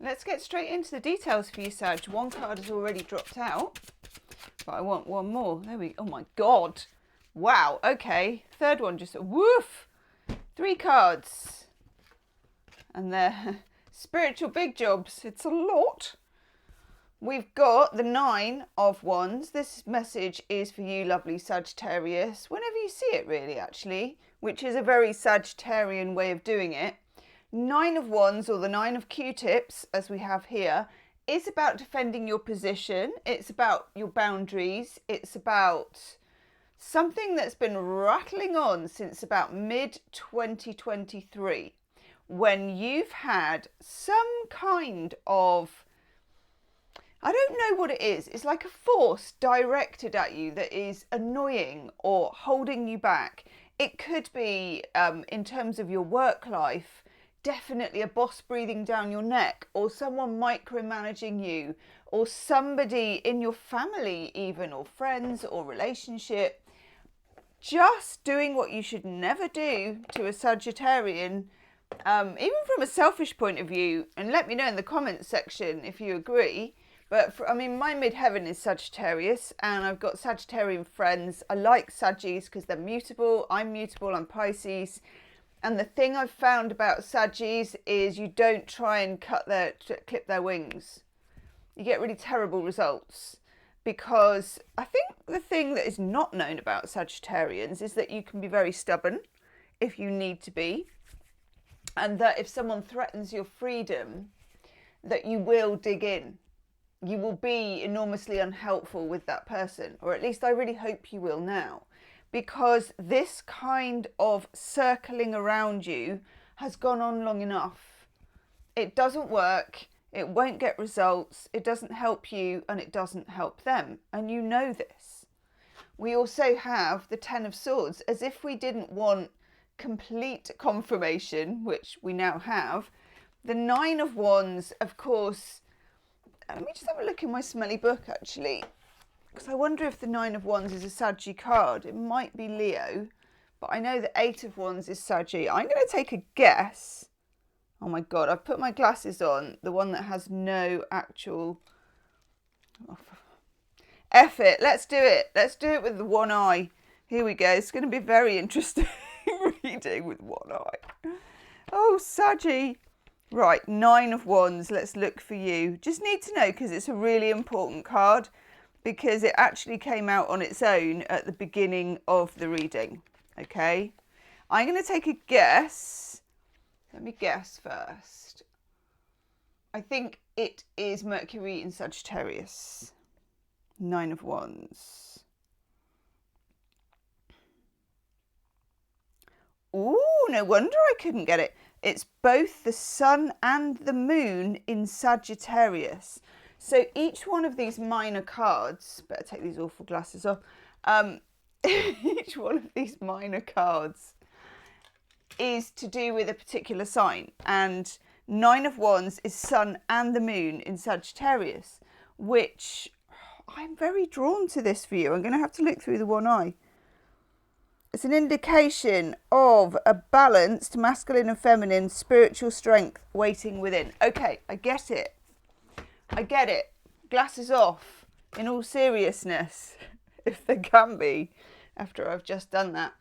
let's get straight into the details for you, Sag. One card has already dropped out, but I want one more. There we go. Oh my God. Wow. Okay. Third one just, woof. 3 cards. And they're spiritual big jobs. It's a lot. We've got the 9 of Wands. This message is for you, lovely Sagittarius, whenever you see it really, actually, which is a very Sagittarian way of doing it. 9 of Wands, or the 9 of Q-tips, as we have here, is about defending your position. It's about your boundaries. It's about something that's been rattling on since about mid-2023, when you've had some kind of, I don't know what it is. It's like a force directed at you that is annoying or holding you back. It could be, in terms of your work life, definitely a boss breathing down your neck, or someone micromanaging you, or somebody in your family even, or friends, or relationship, just doing what you should never do to a Sagittarian, even from a selfish point of view. And let me know in the comments section if you agree. But I mean, my midheaven is Sagittarius, and I've got Sagittarian friends. I like Saggies because they're mutable. I'm mutable, I'm Pisces. And the thing I've found about Saggies is you don't try and clip their wings. You get really terrible results, because I think the thing that is not known about Sagittarians is that you can be very stubborn if you need to be. And that if someone threatens your freedom, that you will dig in. You will be enormously unhelpful with that person, or at least I really hope you will now, because this kind of circling around you has gone on long enough. It doesn't work, it won't get results, it doesn't help you, and it doesn't help them, and you know this. We also have the 10 of Swords, as if we didn't want complete confirmation, which we now have. The 9 of Wands, of course. Let me just have a look in my smelly book, actually, because I wonder if the 9 of Wands is a Saggy card. It might be Leo, but I know the 8 of Wands is Saggy. I'm going to take a guess. Oh my God, I've put my glasses on, the one that has no actual... Oh, F it, let's do it. Let's do it with the one eye. Here we go. It's going to be very interesting reading with one eye. Oh, Saggy. Right, 9 of Wands, let's look for you. Just need to know, because it's a really important card, because it actually came out on its own at the beginning of the reading, okay? I'm going to take a guess. Let me guess first. I think it is Mercury in Sagittarius. 9 of Wands. Ooh, no wonder I couldn't get it. It's both the Sun and the Moon in Sagittarius. So each one of these minor cards, better take these awful glasses off, each one of these minor cards is to do with a particular sign. And 9 of Wands is Sun and the Moon in Sagittarius, which I'm very drawn to this for you. I'm going to have to look through the one eye. It's an indication of a balanced masculine and feminine spiritual strength waiting within. Okay, I get it. I get it. Glasses off, in all seriousness, if there can be, after I've just done that.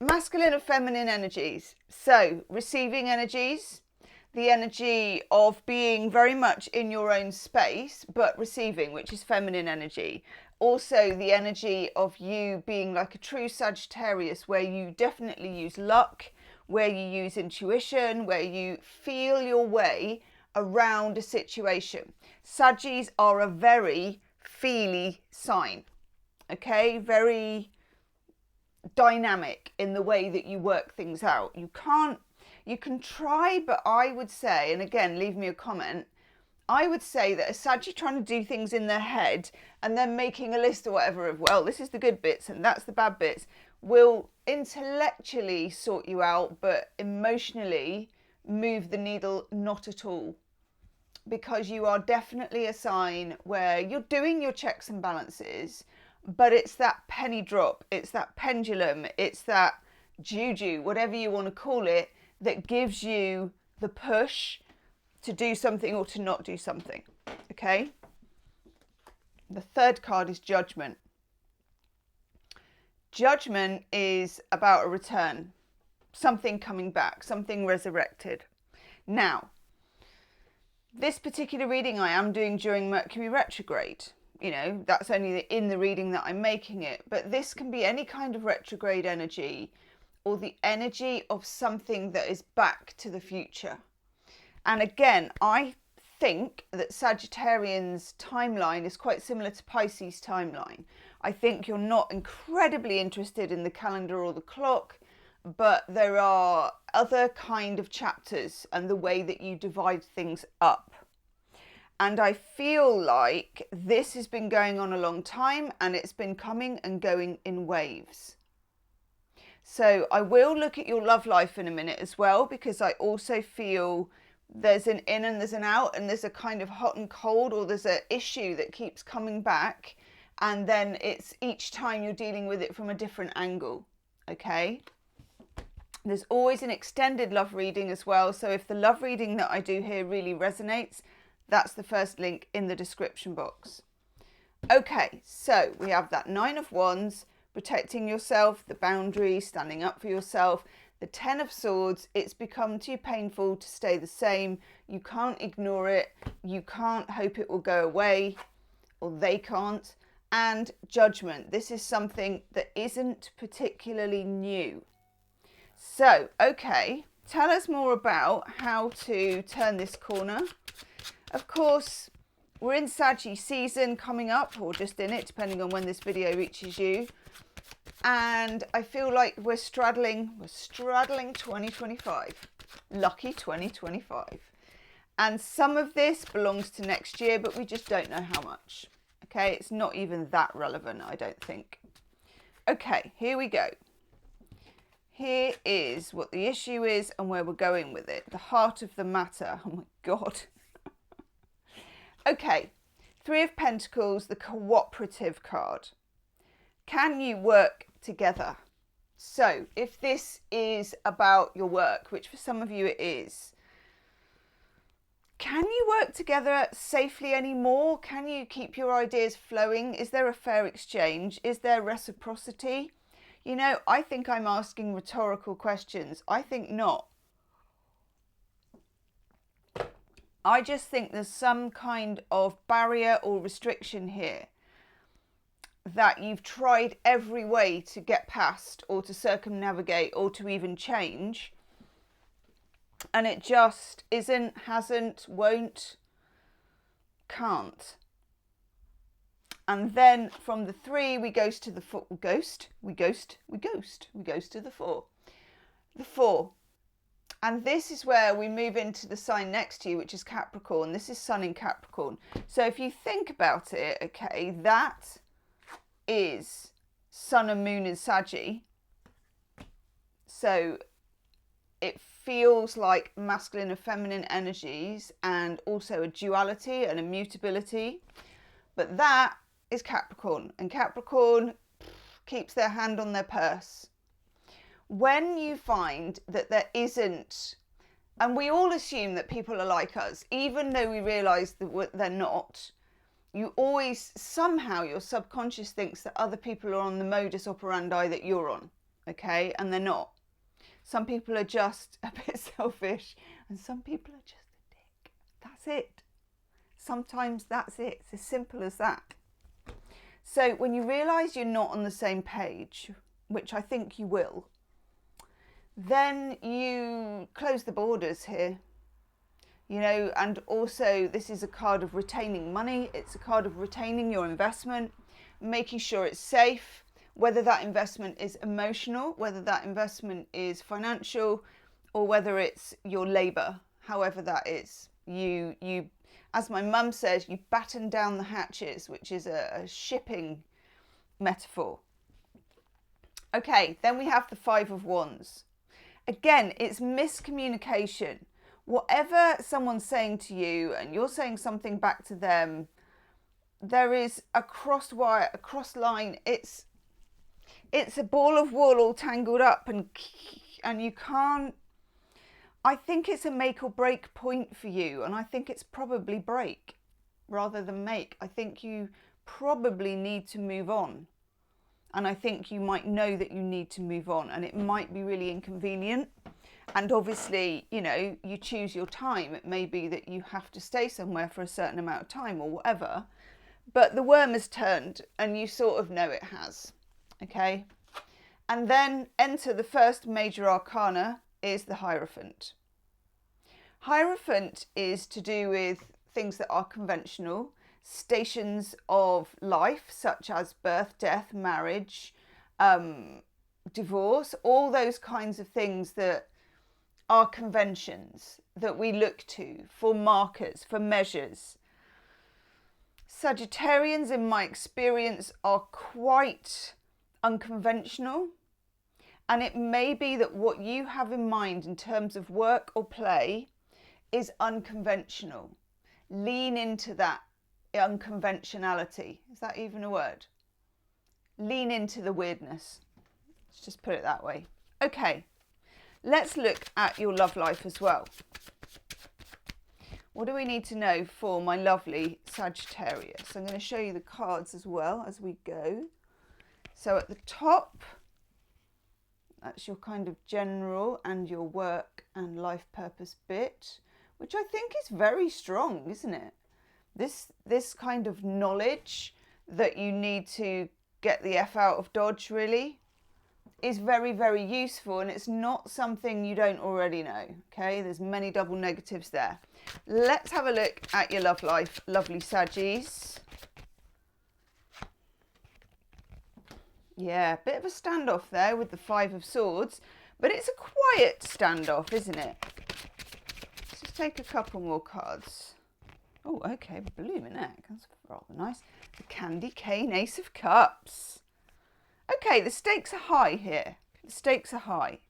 Masculine and feminine energies. So, receiving energies, the energy of being very much in your own space, but receiving, which is feminine energy. Also, the energy of you being like a true Sagittarius, where you definitely use luck, where you use intuition, where you feel your way around a situation. Saggies are a very feely sign, okay? Very dynamic in the way that you work things out. You can try, but I would say, and again, leave me a comment, I would say that a Saggy trying to do things in their head and then making a list or whatever of, well, this is the good bits and that's the bad bits, will intellectually sort you out, but emotionally move the needle not at all. Because you are definitely a sign where you're doing your checks and balances, but it's that penny drop, it's that pendulum, it's that juju, whatever you want to call it, that gives you the push to do something or to not do something. Okay. The third card is Judgment. Judgment is about a return, something coming back, something resurrected. Now, this particular reading I am doing during Mercury retrograde. You know, that's only in the reading that I'm making it. But this can be any kind of retrograde energy or the energy of something that is back to the future. And again, I think that Sagittarian's timeline is quite similar to Pisces' timeline. I think you're not incredibly interested in the calendar or the clock, but there are other kind of chapters and the way that you divide things up. And I feel like this has been going on a long time and it's been coming and going in waves. So I will look at your love life in a minute as well, because I also feel there's an in and there's an out, and there's a kind of hot and cold, or there's an issue that keeps coming back, and then it's each time you're dealing with it from a different angle. Okay. There's always an extended love reading as well. So if the love reading that I do here really resonates, that's the first link in the description box. Okay, so we have that Nine of Wands, protecting yourself, the boundaries, standing up for yourself. The Ten of Swords, it's become too painful to stay the same. You can't ignore it. You can't hope it will go away, or they can't. And Judgment, this is something that isn't particularly new. So, okay, tell us more about how to turn this corner. Of course, we're in Saggy season coming up, or just in it, depending on when this video reaches you. And I feel like we're straddling 2025. Lucky 2025. And some of this belongs to next year, but we just don't know how much. Okay, it's not even that relevant, I don't think. Okay, here we go. Here is what the issue is and where we're going with it. The heart of the matter. Oh my God. Okay, Three of Pentacles, the cooperative card. Can you work together? So if this is about your work, which for some of you it is, can you work together safely anymore? Can you keep your ideas flowing? Is there a fair exchange? Is there reciprocity? You know, I think I'm asking rhetorical questions. I think not. I just think there's some kind of barrier or restriction here that you've tried every way to get past, or to circumnavigate, or to even change. And it just isn't, hasn't, won't, can't. And then from the three, we goes to the four. We goes to the four. The four. And this is where we move into the sign next to you, which is Capricorn. This is Sun in Capricorn. So if you think about it, okay, that is Sun and Moon in Saggy. So it feels like masculine and feminine energies, and also a duality and a mutability. But that is Capricorn, and Capricorn keeps their hand on their purse. When you find that there isn't, and we all assume that people are like us, even though we realise that they're not, you always, somehow your subconscious thinks that other people are on the modus operandi that you're on, okay? And they're not. Some people are just a bit selfish, and some people are just a dick. That's it. Sometimes that's it. It's as simple as that. So when you realise you're not on the same page, which I think you will, then you close the borders here. You know, and also this is a card of retaining money. It's a card of retaining your investment, making sure it's safe, whether that investment is emotional, whether that investment is financial, or whether it's your labour, however that is. You, as my mum says, you batten down the hatches, which is a shipping metaphor. Okay, then we have the Five of Wands. Again, it's miscommunication. Whatever someone's saying to you and you're saying something back to them, there is a cross wire, a cross line. It's a ball of wool all tangled up, and you can't. I think it's a make or break point for you, and I think it's probably break rather than make. I think you probably need to move on, and I think you might know that you need to move on, and it might be really inconvenient. And obviously, you know, you choose your time. It may be that you have to stay somewhere for a certain amount of time or whatever, but the worm has turned and you sort of know it has. Okay. And then enter the first major arcana is the Hierophant. Hierophant is to do with things that are conventional, stations of life, such as birth, death, marriage, divorce, all those kinds of things that are conventions that we look to for markers, for measures. Sagittarians, in my experience, are quite unconventional, and it may be that what you have in mind in terms of work or play is unconventional. Lean into that unconventionality. Is that even a word? Lean into the weirdness. Let's just put it that way. Okay, let's look at your love life as well. What do we need to know for my lovely Sagittarius? I'm going to show you the cards as well as we go. So at the top, that's your kind of general and your work and life purpose bit, which I think is very strong, isn't it? This kind of knowledge that you need to get the F out of Dodge, really, is very, very useful, and it's not something you don't already know. Okay, there's many double negatives there. Let's have a look at your love life, lovely Saggies. Yeah, bit of a standoff there with the Five of Swords, but it's a quiet standoff, isn't it? Let's just take a couple more cards. Oh, okay, blooming heck, that's rather nice. The Candy Cane Ace of Cups. Okay, the stakes are high here. The stakes are high.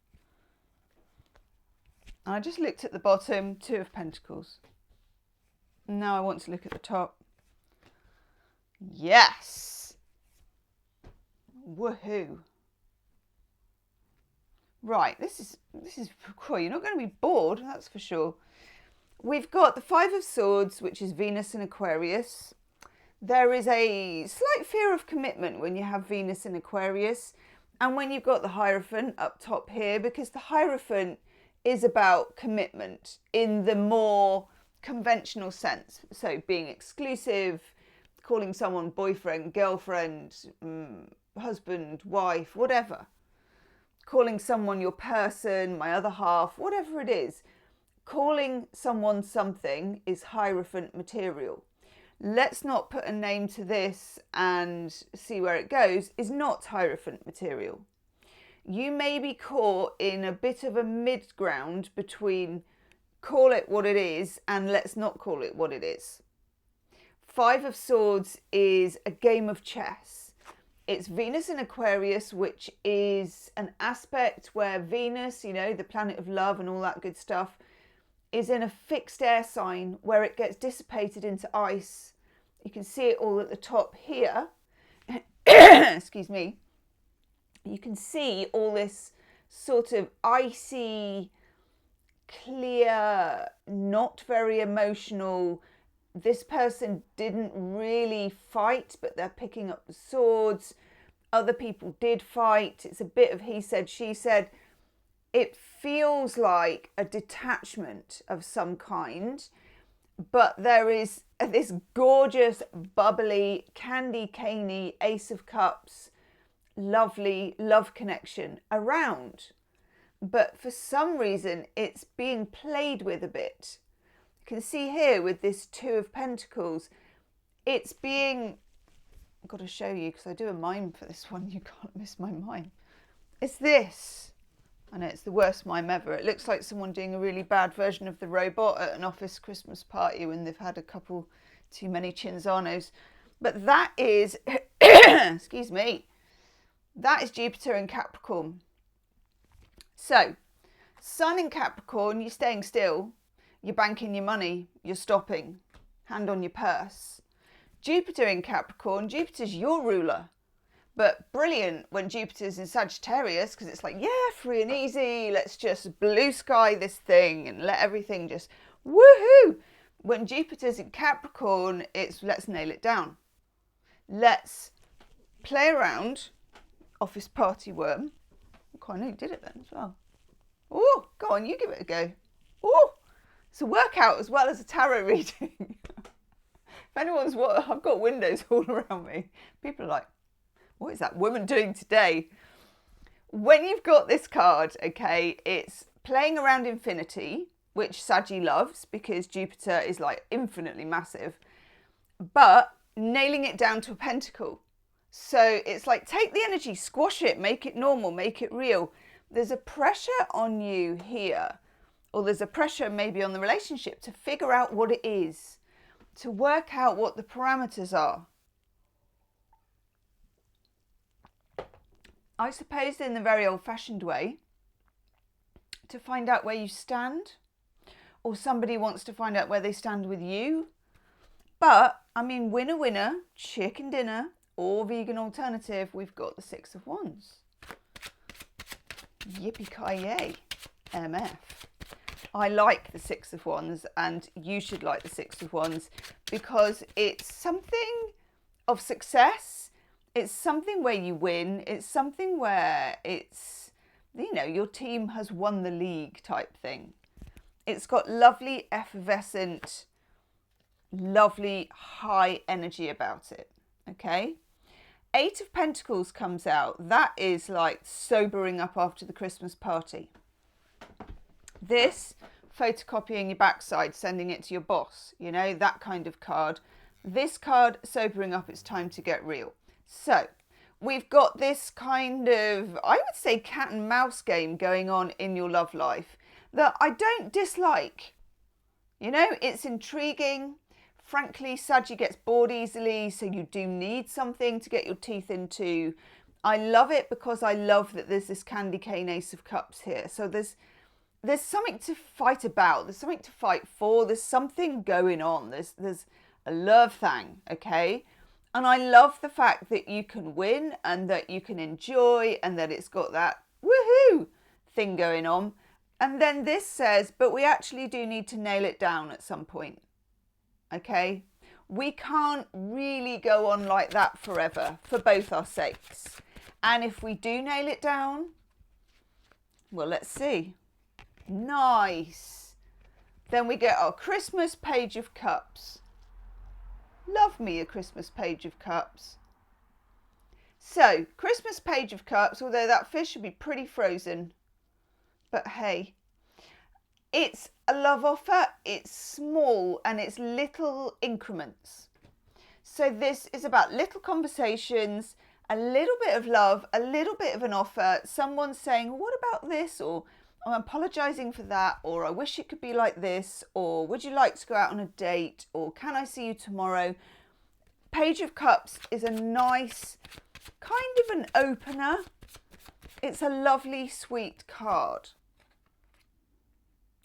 I just looked at the bottom, Two of Pentacles. Now I want to look at the top. Yes! Woohoo! Right, this is cool. You're not going to be bored, that's for sure. We've got the Five of Swords, which is Venus in Aquarius. There is a slight fear of commitment when you have Venus in Aquarius, and when you've got the Hierophant up top here, because the Hierophant is about commitment in the more conventional sense. So being exclusive, calling someone boyfriend, girlfriend, husband, wife, whatever. Calling someone your person, my other half, whatever it is. Calling someone something is Hierophant material. Let's not put a name to this and see where it goes, is not Hierophant material. You may be caught in a bit of a mid-ground between call it what it is and let's not call it what it is. Five of Swords is a game of chess. It's Venus in Aquarius, which is an aspect where Venus, you know, the planet of love and all that good stuff, is in a fixed air sign where it gets dissipated into ice. You can see it all at the top here. Excuse me. You can see all this sort of icy, clear, not very emotional. This person didn't really fight, but they're picking up the swords. Other people did fight. It's a bit of he said, she said. It feels like a detachment of some kind, but there is this gorgeous, bubbly, candy caney Ace of Cups, lovely love connection around. But for some reason, it's being played with a bit. You can see here with this Two of Pentacles, it's being, I've got to show you because I do a mime for this one. You can't miss my mime. It's this. I know it's the worst mime ever. It looks like someone doing a really bad version of the robot at an office Christmas party when they've had a couple too many Cinzanos. But that is, excuse me, that is Jupiter in Capricorn. So, Sun in Capricorn, you're staying still, you're banking your money, you're stopping, hand on your purse. Jupiter in Capricorn, Jupiter's your ruler. but brilliant when Jupiter's in Sagittarius, because it's like, yeah, free and easy, let's just blue sky this thing and let everything just woohoo. When Jupiter's in Capricorn, it's let's nail it down. Let's play around, office party worm. I know you did it then as well. Oh, go on, you give it a go. Oh, it's a workout as well as a tarot reading. If anyone's what, I've got windows all around me. People are like, what is that woman doing today? When you've got this card, okay, it's playing around infinity, which Saggy loves because Jupiter is like infinitely massive, but nailing it down to a pentacle. So it's like, take the energy, squash it, make it normal, make it real. There's a pressure on you here, or there's a pressure maybe on the relationship to figure out what it is, to work out what the parameters are. I suppose in the very old-fashioned way, to find out where you stand, or somebody wants to find out where they stand with you. But, I mean, winner, winner, chicken dinner, or vegan alternative, we've got the Six of Wands. Yippee-ki-yay, MF. I like the Six of Wands, and you should like the Six of Wands, because it's something of success. It's something where you win. It's something where it's, you know, your team has won the league type thing. It's got lovely, effervescent, lovely, high energy about it. Okay? Eight of Pentacles comes out. That is like sobering up after the Christmas party. This, photocopying your backside, sending it to your boss, you know, that kind of card. This card, sobering up, it's time to get real. So, we've got this kind of, I would say, cat and mouse game going on in your love life that I don't dislike. You know, it's intriguing. Frankly, Saggy gets bored easily, so you do need something to get your teeth into. I love it because I love that there's this candy cane Ace of Cups here. So there's something to fight about. There's something to fight for. There's something going on. There's a love thing, okay? And I love the fact that you can win and that you can enjoy and that it's got that woohoo thing going on. And then this says, but we actually do need to nail it down at some point. Okay? We can't really go on like that forever for both our sakes. And if we do nail it down, well, let's see. Nice. Then we get our Christmas Page of Cups. Love me a Christmas Page of Cups. So, Christmas Page of Cups, although that fish should be pretty frozen. But hey, it's a love offer, it's small and it's little increments. So this is about little conversations, a little bit of love, a little bit of an offer, someone saying, what about this? Or I'm apologising for that, or I wish it could be like this, or would you like to go out on a date, or can I see you tomorrow? Page of Cups is a nice kind of an opener. It's a lovely, sweet card.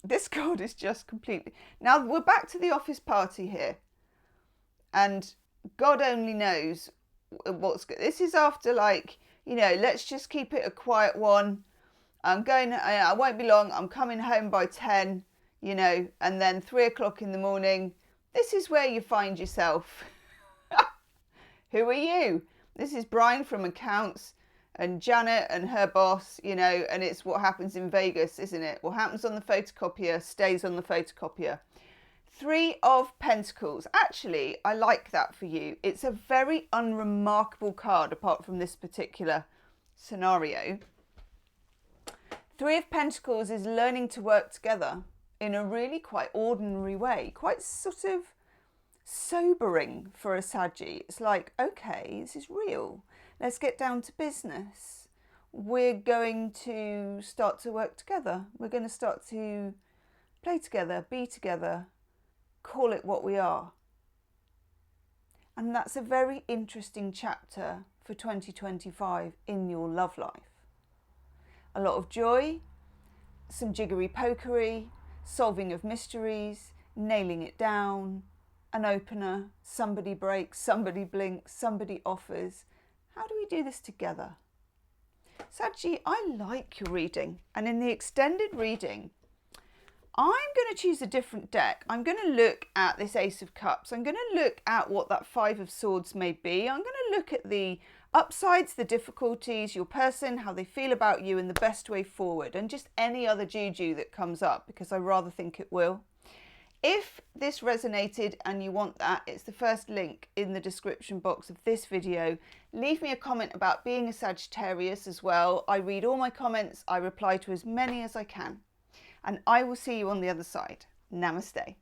This card is just completely... Now, we're back to the office party here. And God only knows what's good. This is after, like, you know, let's just keep it a quiet one. I won't be long. I'm coming home by 10, you know, and then 3 o'clock in the morning. This is where you find yourself. Who are you? This is Brian from accounts and Janet and her boss, you know, and it's what happens in Vegas, isn't it? What happens on the photocopier stays on the photocopier. 3 of Pentacles. Actually, I like that for you. It's a very unremarkable card apart from this particular scenario. 3 of Pentacles is learning to work together in a really quite ordinary way, quite sort of sobering for a Saggy. It's like, okay, this is real. Let's get down to business. We're going to start to work together. We're going to start to play together, be together, call it what we are. And that's a very interesting chapter for 2025 in your love life. A lot of joy, some jiggery pokery, solving of mysteries, nailing it down, an opener, somebody breaks, somebody blinks, somebody offers, How do we do this together? Saggy, I like your reading, and in the extended reading, I'm going to choose a different deck. I'm going to look at this Ace of Cups. I'm going to look at what that Five of Swords may be. I'm going to look at the upsides, the difficulties, your person, how they feel about you, and the best way forward, and just any other juju that comes up, because I rather think it will. If this resonated and you want that, it's the first link in the description box of this video. Leave me a comment about being a Sagittarius as well. I read all my comments. I reply to as many as I can. And I will see you on the other side. Namaste.